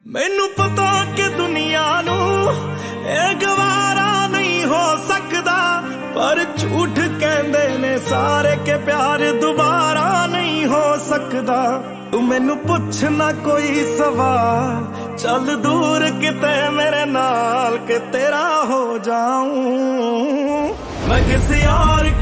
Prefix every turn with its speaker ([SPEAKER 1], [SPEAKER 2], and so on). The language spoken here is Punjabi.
[SPEAKER 1] ਮੈਨੂੰ ਪਤਾ ਕਿ ਦੁਨੀਆ ਨੂੰ ਇਹ ਗਵਾਰਾ ਨਹੀਂ ਹੋ ਸਕਦਾ, ਪਰ ਝੂਠ ਕਹਿੰਦੇ ਨੇ ਸਾਰੇ ਕਿ ਪਿਆਰ ਦੁਬਾਰਾ ਨਹੀਂ ਹੋ ਸਕਦਾ। ਤੂੰ ਮੈਨੂੰ ਪੁੱਛ ਨਾ ਕੋਈ ਸਵਾਲ, ਚੱਲ ਦੂਰ ਕਿਤੇ ਮੇਰੇ ਨਾਲ ਕਿ ਤੇਰਾ ਹੋ ਜਾਊਂ। ਮੈਂ ਕਿਸੇ और